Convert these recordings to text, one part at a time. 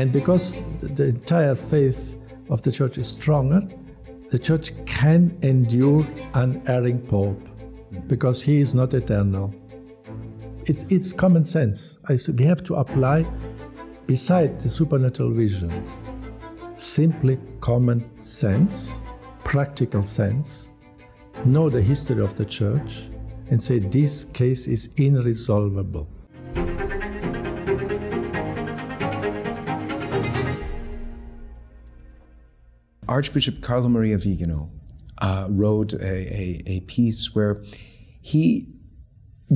And because the entire faith of the Church is stronger, the Church can endure an erring Pope because he is not eternal. It's common sense. We have to apply, beside the supernatural vision, simply common sense, practical sense, know the history of the Church, and say this case is irresolvable. Archbishop Carlo Maria Viganò wrote a piece where he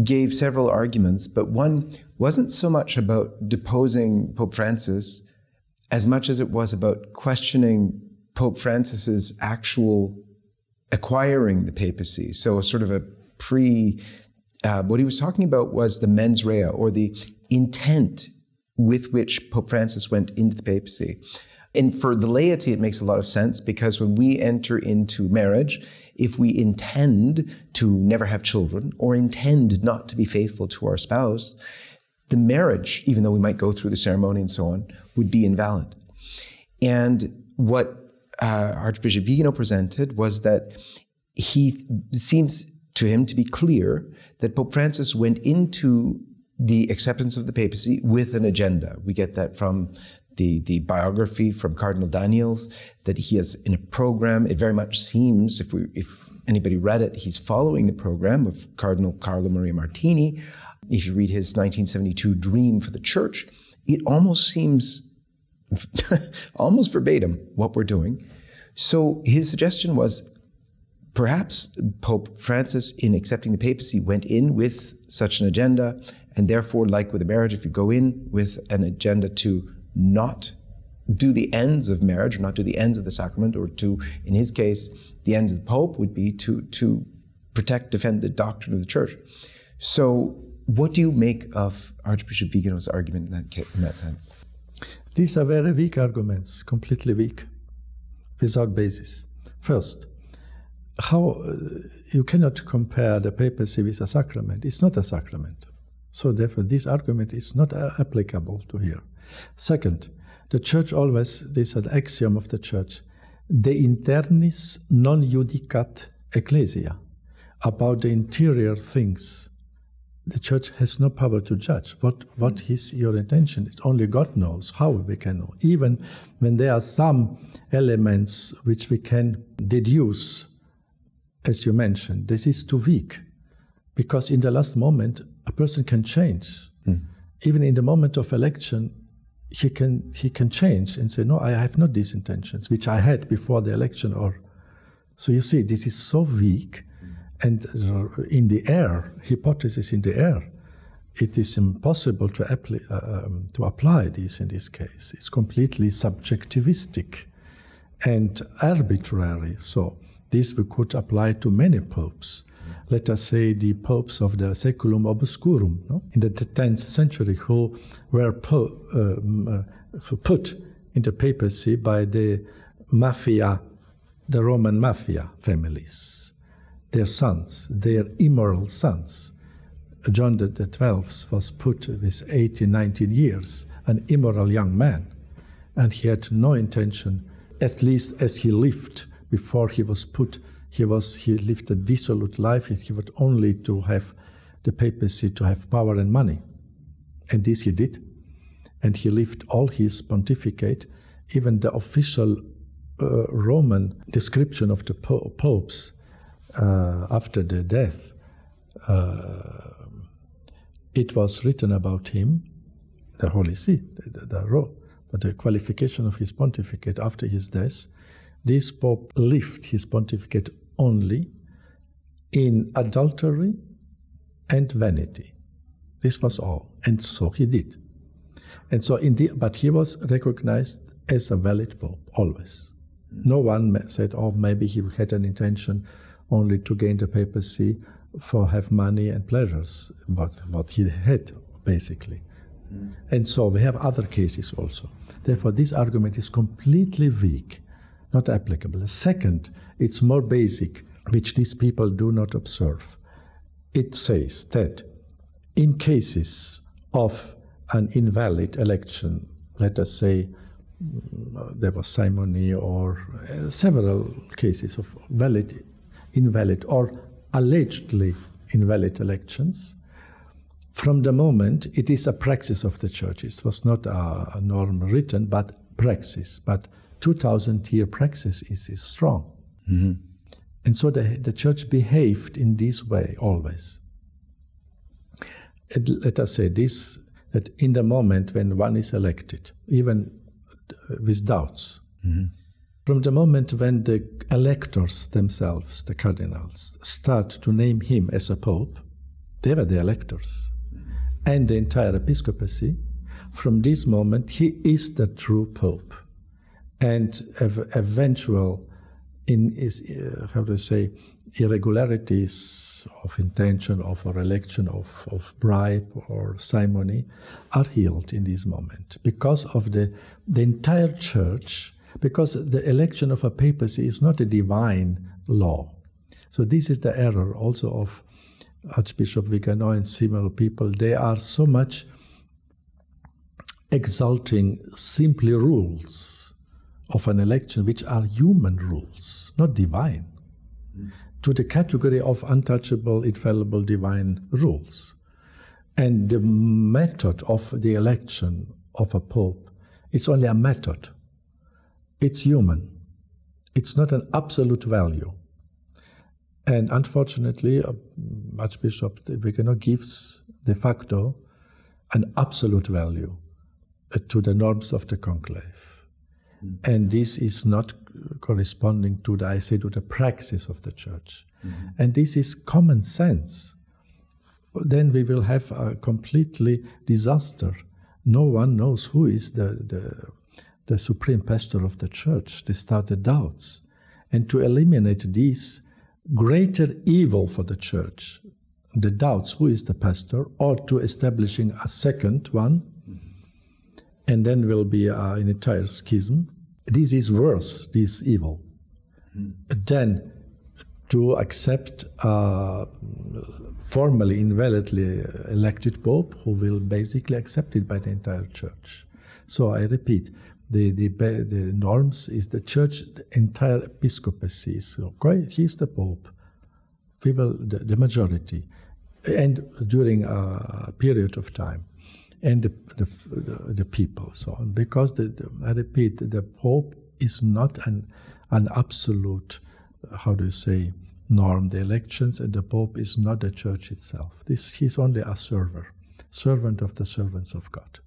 gave several arguments, but one wasn't so much about deposing Pope Francis as much as it was about questioning Pope Francis's actual acquiring the papacy. So sort of a what he was talking about was the mens rea, or the intent with which Pope Francis went into the papacy. And for the laity, it makes a lot of sense, because when we enter into marriage, if we intend to never have children or intend not to be faithful to our spouse, the marriage, even though we might go through the ceremony and so on, would be invalid. And what Archbishop Viganò presented was that seems to him to be clear that Pope Francis went into the acceptance of the papacy with an agenda. We get that from the biography from Cardinal Daniels, that he has in a program. It very much seems, if anybody read it, he's following the program of Cardinal Carlo Maria Martini. If you read his 1972 Dream for the Church, it almost seems almost verbatim what we're doing. So his suggestion was perhaps Pope Francis, in accepting the papacy, went in with such an agenda, and therefore, like with a marriage, if you go in with an agenda to not do the ends of marriage, or not do the ends of the sacrament, or to, in his case, the end of the Pope would be to protect, defend the doctrine of the Church. So what do you make of Archbishop Viganò's argument in that sense? These are very weak arguments, completely weak, without basis. First, how you cannot compare the papacy with a sacrament. It's not a sacrament. So therefore, this argument is not applicable to here. Second, the Church always, this is an axiom of the Church, de internis non judicat ecclesia. About the interior things, the Church has no power to judge. What is your intention? It's only God knows how we can know. Even when there are some elements which we can deduce, as you mentioned, this is too weak. Because in the last moment, a person can change. Even in the moment of election, he can change and say, no, I have not these intentions, which I had before the election. So you see, this is so weak, and in the air, hypothesis in the air, it is impossible to apply this in this case. It's completely subjectivistic and arbitrary. So this we could apply to many popes. Let us say the popes of the Saeculum Obscurum, no? In the 10th century, who were put into papacy by the mafia, the Roman mafia families, their sons, their immoral sons. John the 12th was put with 18, 19 years, an immoral young man, and he had no intention, at least as he lived before he was put. He lived a dissolute life. He would only to have the papacy to have power and money. And this he did. And he lived all his pontificate, even the official Roman description of the popes after the death. It was written about him, the Holy See, but the qualification of his pontificate after his death, this pope lived his pontificate only in adultery and vanity. This was all, and so he did. And so, but he was recognized as a valid pope always. No one said, "Oh, maybe he had an intention only to gain the papacy for have money and pleasures," but what he had basically. And so we have other cases also. Therefore, this argument is completely weak, not applicable. The second, it's more basic, which these people do not observe. It says that in cases of an invalid election let us say, there was simony or several cases of valid, invalid, or allegedly invalid elections. From the moment, it is a praxis of the Church. It was not a norm written, but praxis. But 2,000-year praxis is strong. Mm-hmm. And so the Church behaved in this way always. And let us say this, that in the moment when one is elected, even with doubts, mm-hmm. from the moment when the electors themselves, the cardinals, start to name him as a pope, they were the electors, and the entire episcopacy, from this moment he is the true pope. And eventual irregularities of intention of or election of bribe or simony are healed in this moment because of the entire Church, because the election of a papacy is not a divine law. So this is the error also of Archbishop Viganò and similar people. They are so much exalting simply rules of an election, which are human rules, not divine, to the category of untouchable, infallible, divine rules. And the method of the election of a pope, it's only a method. It's human. It's not an absolute value. And unfortunately, Archbishop Viganò gives de facto an absolute value to the norms of the conclave. And this is not corresponding to the praxis of the Church. Mm-hmm. And this is common sense. Then we will have a completely disaster. No one knows who is the supreme pastor of the Church. They started doubts. And to eliminate this greater evil for the Church, the doubts, who is the pastor, or to establishing a second one, and then will be an entire schism. This is worse, this evil, than to accept a formally, invalidly elected pope who will basically accept it by the entire Church. So I repeat, the norms is the Church, the entire episcopacy. So he's the pope, people, the majority, and during a period of time. And the people, so on. Because, I repeat, the Pope is not an absolute, norm, the elections, and the Pope is not the Church itself. He's only a servant of the servants of God.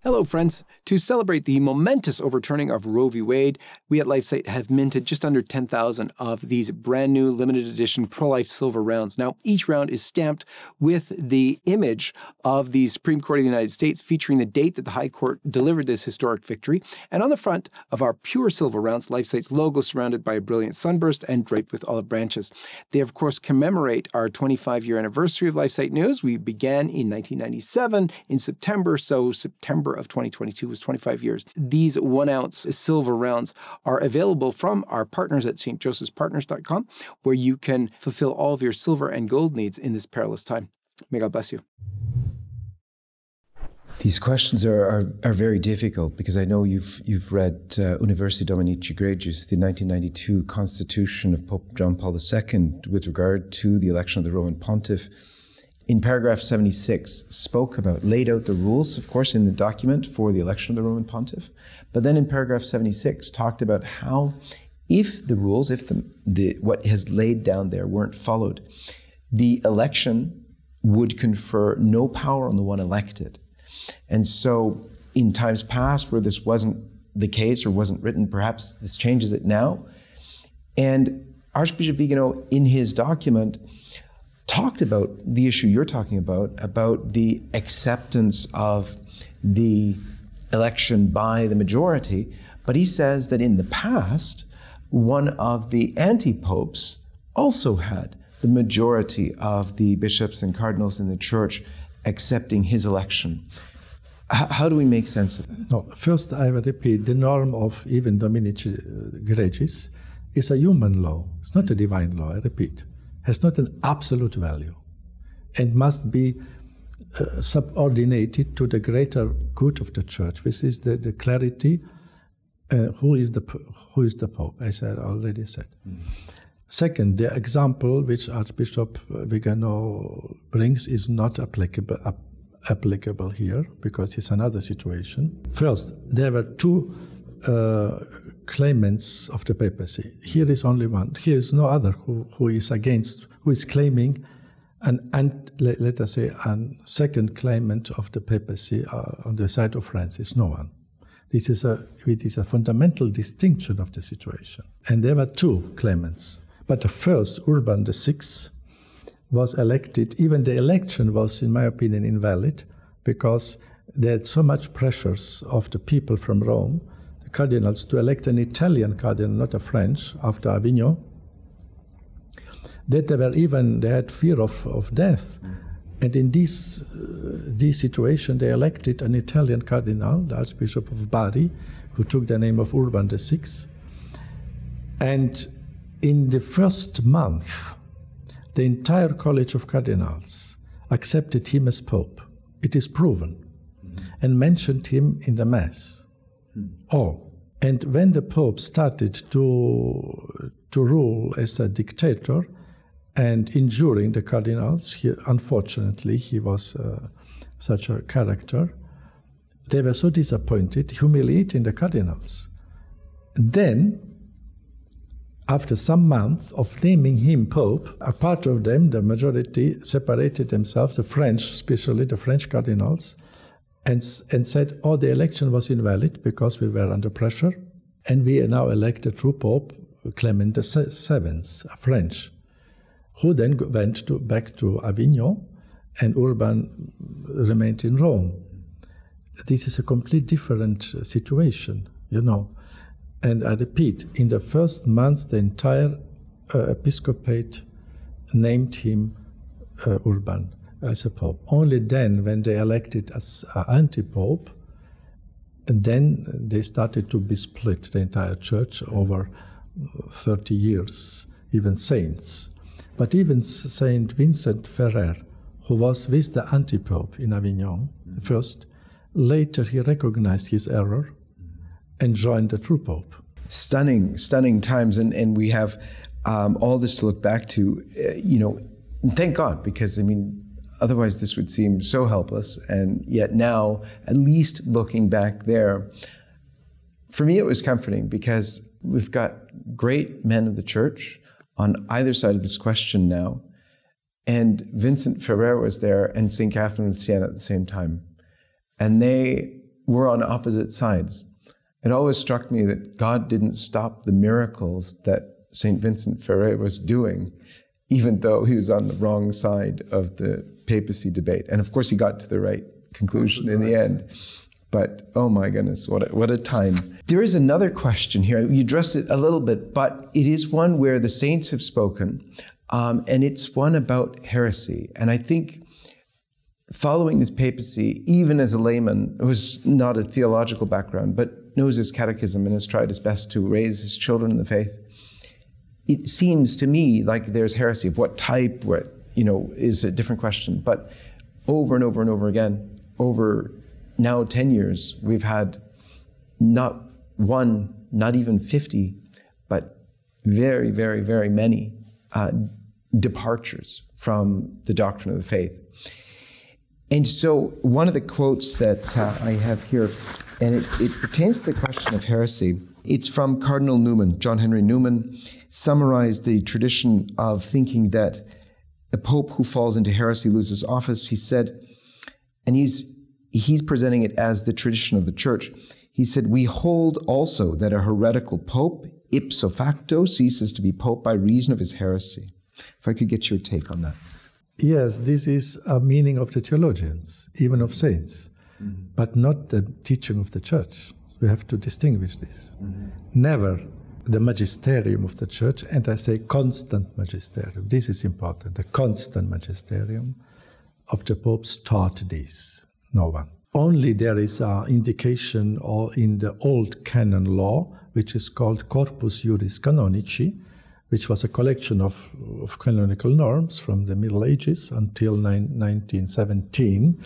Hello, friends. To celebrate the momentous overturning of Roe v. Wade, we at LifeSite have minted just under 10,000 of these brand new limited edition pro-life silver rounds. Now, each round is stamped with the image of the Supreme Court of the United States, featuring the date that the High Court delivered this historic victory. And on the front of our pure silver rounds, LifeSite's logo surrounded by a brilliant sunburst and draped with olive branches. They, of course, commemorate our 25-year anniversary of LifeSiteNews. We began in 1997 in September, so September of 2022 was 25 years. These 1-ounce silver rounds are available from our partners at stjosephspartners.com, where you can fulfill all of your silver and gold needs in this perilous time. May God bless you. These questions are very difficult because I know you've read Universi Dominici Gregis, the 1992 Constitution of Pope John Paul II with regard to the election of the Roman Pontiff. In paragraph 76, laid out the rules, of course, in the document for the election of the Roman Pontiff. But then in paragraph 76, talked about how, if the rules, what has laid down there weren't followed, the election would confer no power on the one elected. And so, in times past where this wasn't the case or wasn't written, perhaps this changes it now. And Archbishop Viganò, in his document, talked about the issue you're talking about the acceptance of the election by the majority, but he says that in the past, one of the anti-popes also had the majority of the bishops and cardinals in the Church accepting his election. How do we make sense of that? No, first, I will repeat, the norm of even Dominici Gregis is a human law. It's not a divine law, I repeat. Has not an absolute value and must be subordinated to the greater good of the Church. This is the clarity. Who is the Pope, as I already said. Second, the example which Archbishop Viganò brings is not applicable here, because it's another situation. First, there were two claimants of the papacy. Here is only one. Here is no other who is claiming let us say, a second claimant of the papacy on the side of Francis. No one. It is a fundamental distinction of the situation. And there were two claimants. But the first, Urban VI, was elected. Even the election was, in my opinion, invalid, because they had so much pressures of the people from Rome, the cardinals, to elect an Italian cardinal, not a French, after Avignon, that they had fear of death. And in this situation, they elected an Italian cardinal, the Archbishop of Bari, who took the name of Urban VI. And in the first month, the entire College of Cardinals accepted him as Pope. It is proven. And mentioned him in the Mass. All. And when the Pope started to rule as a dictator, and injuring the cardinals, unfortunately, he was such a character. They were so disappointed, humiliating the cardinals. Then, after some months of naming him Pope, a part of them, the majority, separated themselves, the French, especially the French cardinals, and said, oh, the election was invalid because we were under pressure, and we now elect a true Pope, Clement VII, a French, who then went back to Avignon, and Urban remained in Rome. This is a completely different situation, you know. And I repeat, in the first months, the entire episcopate named him Urban as a pope. Only then, when they elected as anti-pope, then they started to be split, the entire church, over 30 years, even saints. But even Saint Vincent Ferrer, who was with the anti-pope in Avignon first, later he recognized his error and joined the true pope. Stunning times, and we have all this to look back to, and thank God, because, I mean, otherwise this would seem so helpless, and yet now, at least looking back there, for me it was comforting, because we've got great men of the church on either side of this question now, and Vincent Ferrer was there, and St. Catherine of Siena at the same time, and they were on opposite sides. It always struck me that God didn't stop the miracles that St. Vincent Ferrer was doing, even though he was on the wrong side of the papacy debate. And of course he got to the right conclusion in the end. But oh my goodness, what a time. There is another question here. You addressed it a little bit, but it is one where the saints have spoken, and it's one about heresy. And I think following this papacy, even as a layman, who was not a theological background, but knows his catechism and has tried his best to raise his children in the faith, it seems to me like there's heresy. Of what type, is a different question. But over and over and over again, over now 10 years, we've had not one, not even 50, but very, very, very many departures from the doctrine of the faith. And so one of the quotes that I have here, and it pertains to the question of heresy. It's from Cardinal Newman. John-Henry Newman summarized the tradition of thinking that a pope who falls into heresy loses office. He said, and he's presenting it as the tradition of the church. He said, we hold also that a heretical pope ipso facto ceases to be pope by reason of his heresy. If I could get your take on that. Yes, this is a meaning of the theologians, even of saints, but not the teaching of the church. We have to distinguish this. Never the magisterium of the church, and I say constant magisterium. This is important. The constant magisterium of the popes taught this. No one. Only there is an indication in the old canon law, which is called Corpus Juris Canonici, which was a collection of canonical norms from the Middle Ages until 1917,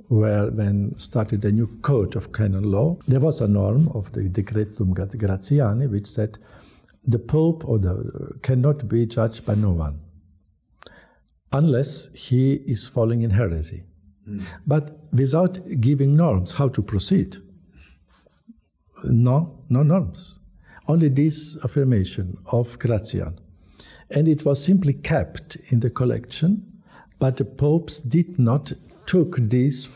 when started a new code of canon law. There was a norm of the Decretum Gratiani, which said the Pope cannot be judged by no one, unless he is falling in heresy. But without giving norms how to proceed. No norms. Only this affirmation of Gratian. And it was simply kept in the collection, but the popes did not took this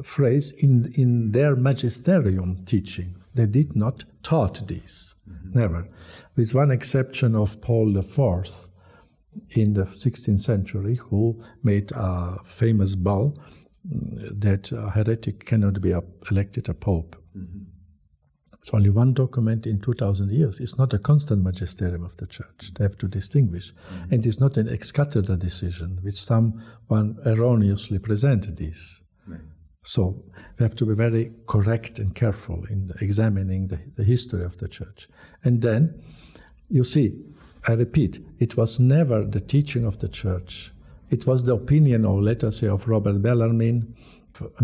phrase in their magisterium teaching. They did not taught this, never. With one exception of Paul IV in the 16th century, who made a famous bull that a heretic cannot be elected a pope. It's only one document in 2,000 years. It's not a constant magisterium of the Church. They have to distinguish. And it's not an ex cathedra decision, which someone erroneously presented this. Right. So we have to be very correct and careful in examining the history of the Church. And then, you see, I repeat, it was never the teaching of the Church. It was the opinion, or let us say, of Robert Bellarmine,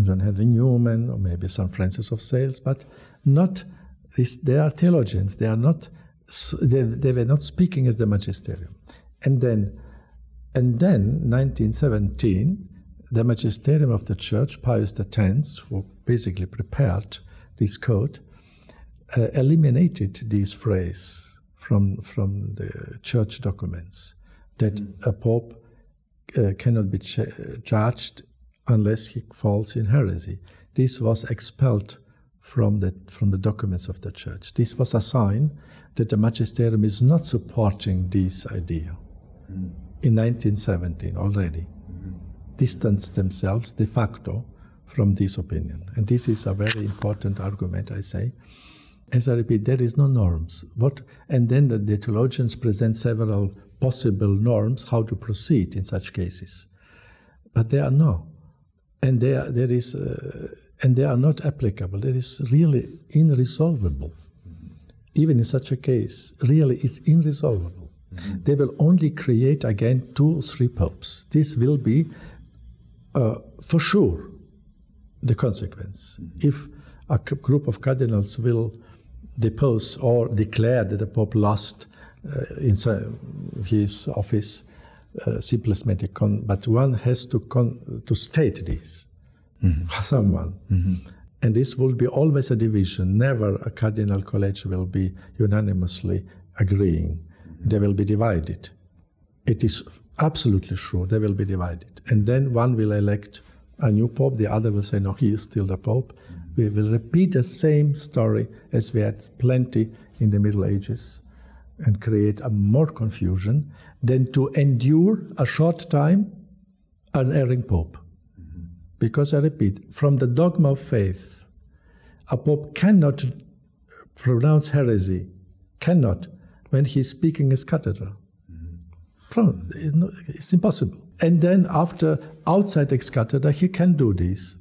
John-Henry Newman, or maybe St. Francis of Sales, but not. They are theologians. They were not speaking as the magisterium. And then, 1917, the magisterium of the Church, Pius X, who basically prepared this code, eliminated this phrase from the Church documents that a pope cannot be judged unless he falls in heresy. This was expelled from the documents of the Church. This was a sign that the magisterium is not supporting this idea. In 1917 already, distanced themselves de facto from this opinion. And this is a very important argument, I say. As I repeat, there is no norms. And then the theologians present several possible norms how to proceed in such cases. But there are no. And and they are not applicable. It is really irresolvable. Even in such a case, really it's irresolvable. They will only create again 2 or 3 popes. This will be, for sure, the consequence. If a group of cardinals will depose or declare that the pope lost his office, simplest but one has to state this. Someone. And this will be always a division. Never a cardinal college will be unanimously agreeing. They will be divided. It is absolutely sure they will be divided. And then one will elect a new pope, the other will say, no, he is still the pope. We will repeat the same story as we had plenty in the Middle Ages and create a more confusion than to endure a short time an erring pope. Because I repeat, from the dogma of faith, a pope cannot pronounce heresy, when he's speaking as cathedra. It's impossible. And then outside ex cathedra, he can do this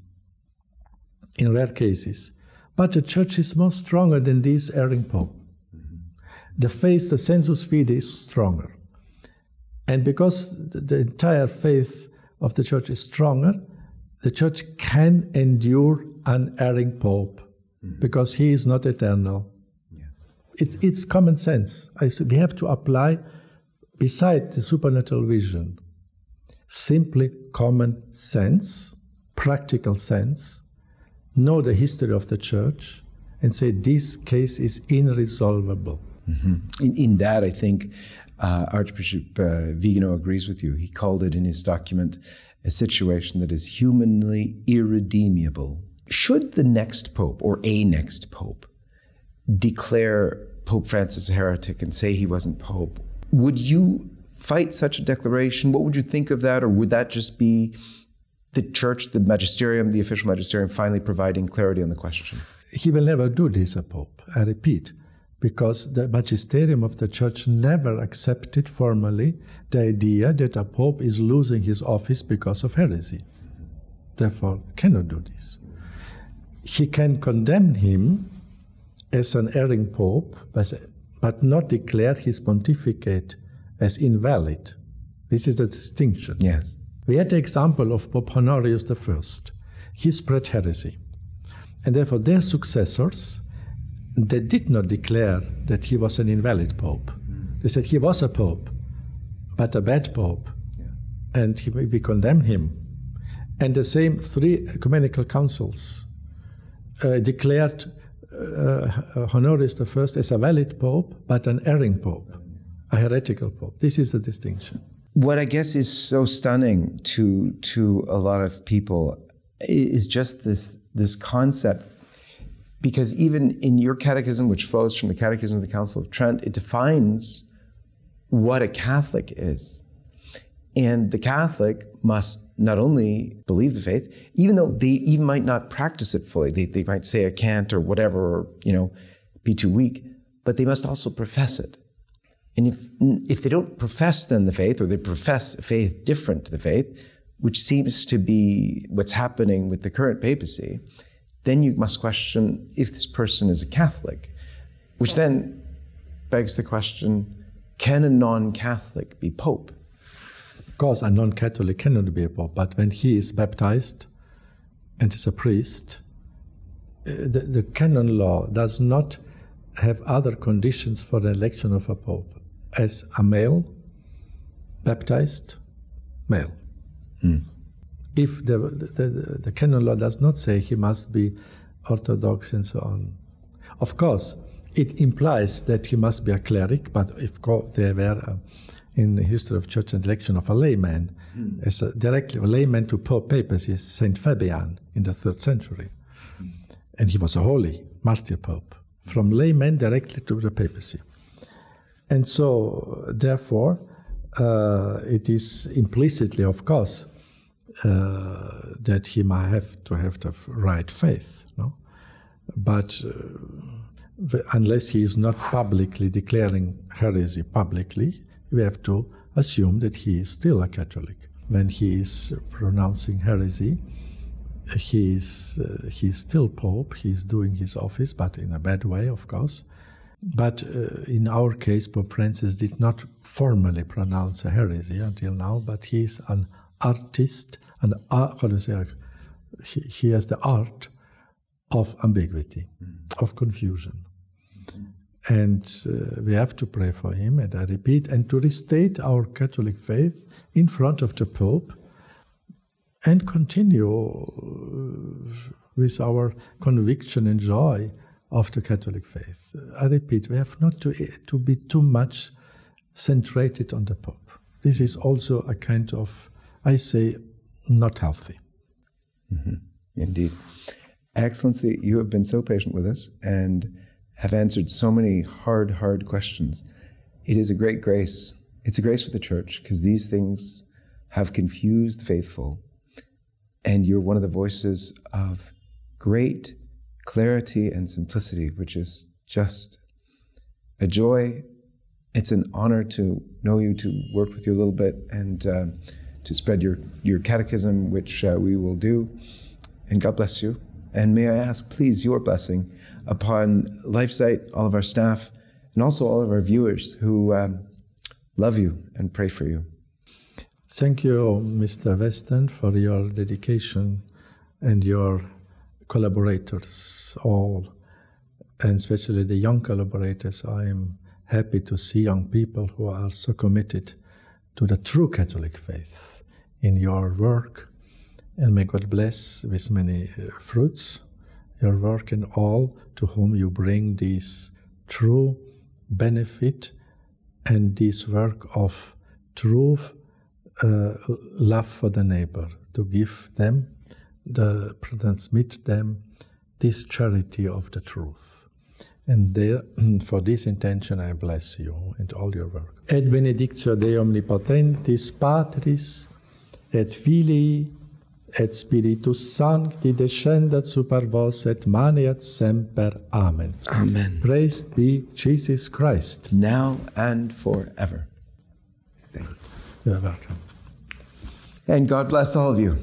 in rare cases. But the Church is more stronger than this erring pope. The faith, the sensus fide is stronger. And because the entire faith of the Church is stronger, the Church can endure an erring pope because he is not eternal. Yes. It's common sense. We have to apply, beside the supernatural vision, simply common sense, practical sense, know the history of the Church, and say this case is irresolvable. In that, I think Archbishop Viganò agrees with you. He called it in his document a situation that is humanly irredeemable. Should the next pope, or a next pope, declare Pope Francis a heretic and say he wasn't pope, would you fight such a declaration? What would you think of that? Or would that just be the Church, the magisterium, the official magisterium, finally providing clarity on the question? He will never do this, a pope, I repeat. Because the magisterium of the Church never accepted formally the idea that a pope is losing his office because of heresy. Therefore, cannot do this. He can condemn him as an erring pope, but not declare his pontificate as invalid. This is the distinction. Yes. We had the example of Pope Honorius I. He spread heresy. And therefore their successors, they did not declare that he was an invalid pope. They said he was a pope, but a bad pope. Yeah. And we condemned him. And the same 3 ecumenical councils declared Honorius I as a valid pope, but an erring pope, a heretical pope. This is the distinction. What I guess is so stunning to a lot of people is just this concept, because even in your catechism, which flows from the Catechism of the Council of Trent, it defines what a Catholic is. And the Catholic must not only believe the faith, even though they even might not practice it fully. They might say, I can't, or whatever, or, be too weak, but they must also profess it. And if they don't profess then the faith, or they profess a faith different to the faith, which seems to be what's happening with the current papacy, then you must question if this person is a Catholic, which then begs the question, can a non-Catholic be pope? Of course, a non-Catholic cannot be a pope, but when he is baptized and is a priest, the canon law does not have other conditions for the election of a pope as a male, baptized, male. If the canon law does not say he must be Orthodox and so on. Of course, it implies that he must be a cleric, but if there were, in the history of church, an election of a layman, as directly a layman to papacy, Saint Fabian in the 3rd century. And he was a holy martyr pope, from layman directly to the papacy. And so, therefore, it is implicitly, of course, that he might have to have the right faith, no? But unless he is not publicly declaring heresy publicly, we have to assume that he is still a Catholic. When he is pronouncing heresy, he is still Pope, he is doing his office, but in a bad way, of course. But in our case, Pope Francis did not formally pronounce a heresy until now, but he is an artist, he has the art of ambiguity, of confusion. And we have to pray for him, and I repeat, and to restate our Catholic faith in front of the Pope and continue with our conviction and joy of the Catholic faith. I repeat, we have not to be too much centrated on the Pope. This is also a kind of, I say, not healthy. Indeed. Excellency, you have been so patient with us and have answered so many hard questions. It is a great grace. It's a grace for the Church, because these things have confused the faithful. And you're one of the voices of great clarity and simplicity, which is just a joy. It's an honor to know you, to work with you a little bit, and to spread your catechism, which we will do. And God bless you. And may I ask, please, your blessing upon LifeSite, all of our staff, and also all of our viewers who love you and pray for you. Thank you, Mr. Westen, for your dedication and your collaborators, all, and especially the young collaborators. I am happy to see young people who are so committed to the true Catholic faith in your work. And may God bless with many fruits your work, and all to whom you bring this true benefit and this work of true love for the neighbor, to give them, transmit them this charity of the truth. And for this intention I bless you and all your work. Et benedictio Dei omnipotentis, Patris, et Filii, et Spiritus Sancti descendat super vos et maneat semper. Amen. Amen. Praised be Jesus Christ. Now and forever. Thank you. You're welcome. And God bless all of you.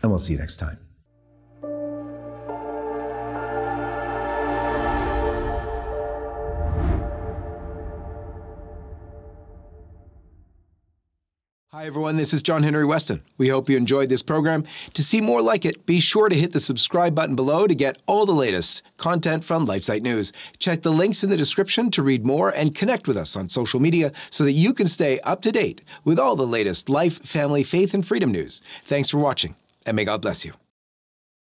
And we'll see you next time. Hi, everyone. This is John-Henry Westen. We hope you enjoyed this program. To see more like it, be sure to hit the subscribe button below to get all the latest content from LifeSiteNews. Check the links in the description to read more and connect with us on social media so that you can stay up to date with all the latest life, family, faith, and freedom news. Thanks for watching, and may God bless you.